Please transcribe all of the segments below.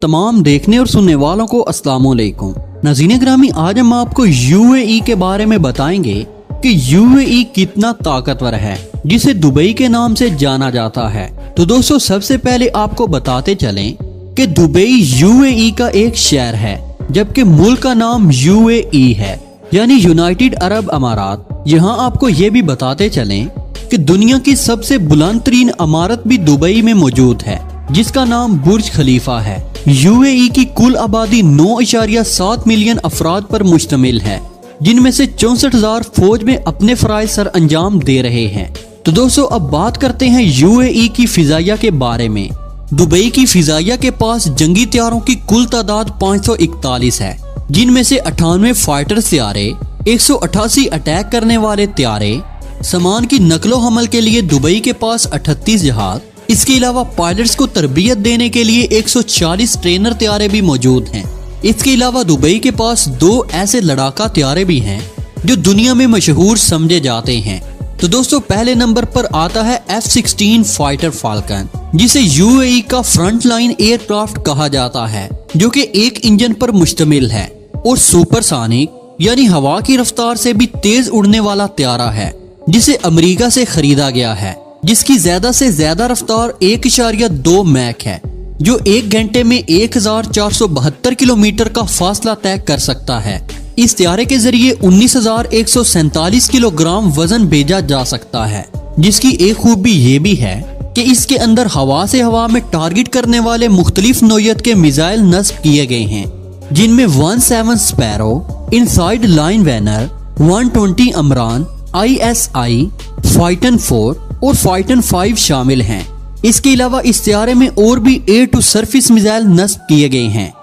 तमाम देखने और सुनने वालों को अस्सलाम वालेकुम। नाज़रीन ग्रामी, आज हम आपको यूएई के बारे में बताएंगे कि यूएई कितना ताकतवर है, जिसे दुबई के नाम से जाना जाता है। तो दोस्तों, सबसे पहले आपको बताते चलें कि दुबई यूएई का एक शहर है, जबकि मुल्क का नाम यूएई है, यानी यूनाइटेड अरब अमारात। यहाँ आपको ये भी बताते चलें कि दुनिया की सबसे बुलंद तरीन इमारत भी दुबई में मौजूद है, जिसका नाम बुर्ज खलीफा है। यूएई की कुल आबादी 9.7 मिलियन अफराद पर मुश्तमिल है, जिनमें से 64,000 फौज में अपने फराइज सर अंजाम दे रहे हैं। तो दोस्तों, अब बात करते हैं यूएई की फिजाइया के बारे में। दुबई की फिजाइया के पास जंगी तैयारों की कुल तादाद 541 है, जिनमें से 98 फाइटर तैयारे, 188 अटैक करने वाले तैयारे, सामान की नकलो हमल के लिए दुबई के पास 38 जहाज, इसके अलावा पायलट्स को तरबियत देने के लिए 140 ट्रेनर तैयारे भी मौजूद हैं। इसके अलावा दुबई के पास 2 ऐसे लड़ाका तैयारे भी हैं जो दुनिया में मशहूर समझे जाते हैं। तो दोस्तों, पहले नंबर पर आता है F-16 फाइटर फाल्कन, जिसे यूएई का फ्रंट लाइन एयरक्राफ्ट कहा जाता है, जो कि एक इंजन पर मुश्तमिल है और सुपरसोनिक यानी हवा की रफ्तार से भी तेज उड़ने वाला तैयारा है, जिसे अमेरिका से खरीदा गया है, जिसकी ज्यादा से ज्यादा रफ्तार 1.2 मैक है, जो 1 घंटे में 1472 किलोमीटर का फासला तय कर सकता है। इस तैयारे के जरिए 19,147 किलोग्राम वजन भेजा जा सकता है, जिसकी एक खूबी ये भी है कि इसके अंदर हवा से हवा में टारगेट करने वाले मुख्तलिफ नौयत के मिसाइल नस्ब किए गए हैं, जिनमें 17 स्पैरो, इनसाइड लाइन वैनर, 120 अमरान, ISI, फाइटन 4 और फाइटन 5 शामिल हैं। इसके अलावा इस तैयारे में और भी एयर टू सरफेस मिसाइल नस्ब किए गए हैं,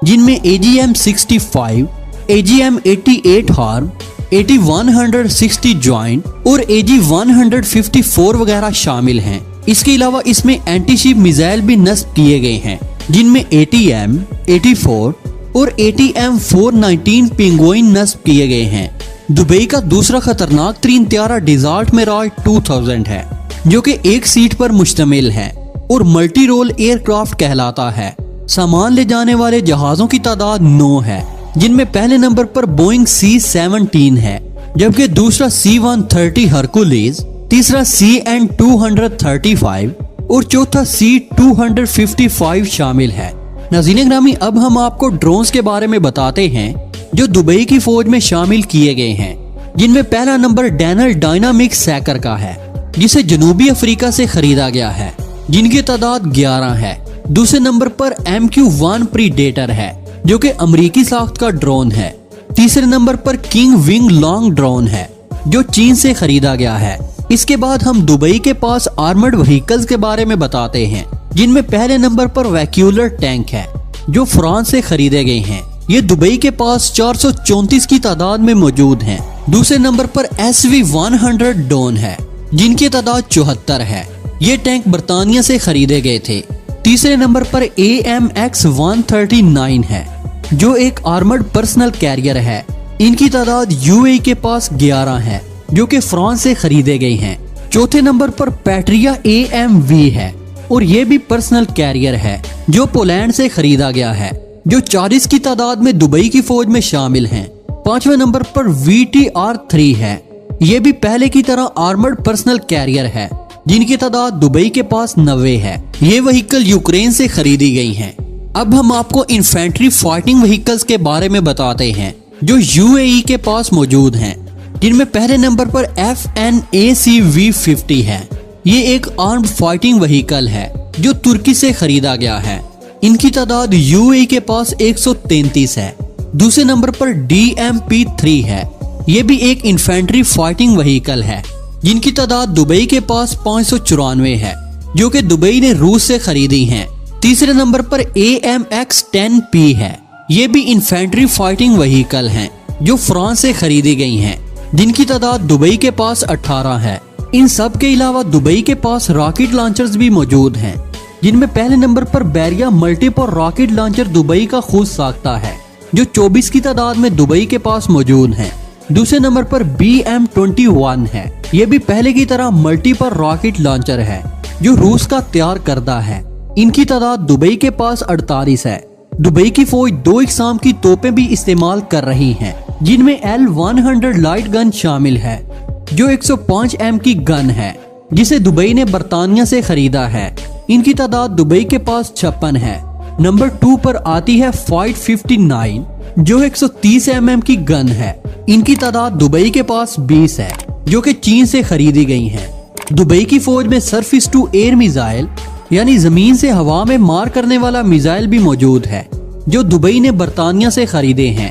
जिनमें AGM-65, AGM-88 harm, AT-160 joint और AG-154 वगैरह शामिल हैं। इसके अलावा इसमें एंटीशिप मिसाइल भी नस्ब किए गए हैं, जिनमें ATM-84 और ATM-419 पेंगुइन नस्ब किए गए हैं। दुबई का दूसरा खतरनाक तरीन तैयारा डेजर्ट मिराज 2000 है, जो कि एक सीट पर मुश्तमिल है और मल्टी रोल एयरक्राफ्ट कहलाता है। सामान ले जाने वाले जहाजों की तादाद 9 है, जिनमें पहले नंबर पर बोइंग C-17 है, जबकि दूसरा C-130 हरकुलिस, तीसरा CN-235 और चौथा C-255 शामिल है। नाज़रीन ग्रामी, अब हम आपको ड्रोन्स के बारे में बताते हैं जो दुबई की फौज में शामिल किए गए हैं, जिनमें पहला नंबर डैनल डायनामिक सैकर का है, जिसे जनूबी अफ्रीका से खरीदा गया है, जिनकी तादाद 11 है। दूसरे नंबर पर MQ-1 प्रीडेटर है, जो कि अमरीकी साख्त का ड्रोन है। तीसरे नंबर पर किंग विंग लॉन्ग ड्रोन है, जो चीन से खरीदा गया है। इसके बाद हम दुबई के पास आर्मर्ड व्हीकल्स के बारे में बताते हैं, जिनमें पहले नंबर पर वैक्यूलर टैंक है, जो फ्रांस से खरीदे गए हैं। ये दुबई के पास 434 की तादाद में मौजूद हैं। दूसरे नंबर पर SV-100 डॉन है, जिनकी तादाद 74 है। ये टैंक बर्तानिया से खरीदे गए थे। तीसरे नंबर पर AMX-139 है, जो एक आर्मर्ड पर्सनल कैरियर है। इनकी तादाद यूएई के पास 11 है, जो कि फ्रांस से खरीदे गए हैं। चौथे नंबर पर पैट्रिया AMV है और ये भी पर्सनल कैरियर है, जो पोलैंड से खरीदा गया है, जो 40 की तादाद में दुबई की फौज में शामिल हैं। पांचवें नंबर पर VTR-3 है, ये भी पहले की तरह आर्मर्ड पर्सनल कैरियर है, जिनकी तादाद दुबई के पास 90 है। ये व्हीकल यूक्रेन से खरीदी गई हैं। अब हम आपको इन्फेंट्री फाइटिंग व्हीकल्स के बारे में बताते हैं, जो यूएई के पास मौजूद हैं, जिनमें पहले नंबर पर FNACV-50 है। ये एक आर्म्ड फाइटिंग व्हीकल है, जो तुर्की से खरीदा गया है। इनकी तादाद यूएई के पास 133 है। दूसरे नंबर पर DMP-3 है, ये भी एक इन्फेंट्री फाइटिंग व्हीकल है, जिनकी तादाद दुबई के पास 594 है, जो कि दुबई ने रूस से खरीदी हैं। तीसरे नंबर पर AMX-10P है, ये भी इन्फेंट्री फाइटिंग व्हीकल हैं, जो फ्रांस से खरीदी गई हैं, जिनकी तादाद दुबई के पास 18 है। इन सब के अलावा दुबई के पास रॉकेट लॉन्चर्स भी मौजूद हैं, जिनमें पहले नंबर पर बैरिया मल्टीपल रॉकेट लॉन्चर दुबई का खुद साख्ता है, जो 24 की तादाद में दुबई के पास मौजूद हैं। दूसरे नंबर पर BM-21 है, ये भी पहले की तरह मल्टीपल रॉकेट लॉन्चर है, जो रूस का तैयार करदा है। इनकी तादाद दुबई के पास 48 है। दुबई की फौज 2 इकसाम की तोपें भी इस्तेमाल कर रही हैं, जिनमें L-100 लाइट गन शामिल है, जो 105 एम की गन है, जिसे दुबई ने बरतानिया से खरीदा है। इनकी तादाद दुबई के पास 56 है। नंबर 2 पर आती है फाइट 59, जो 130 mm की गन है। इनकी तादाद दुबई के पास 20 है, जो कि चीन से खरीदी गई हैं। दुबई की फौज में सरफेस टू एयर मिसाइल यानी जमीन से हवा में मार करने वाला मिसाइल भी मौजूद है, जो दुबई ने बरतानिया से खरीदे हैं।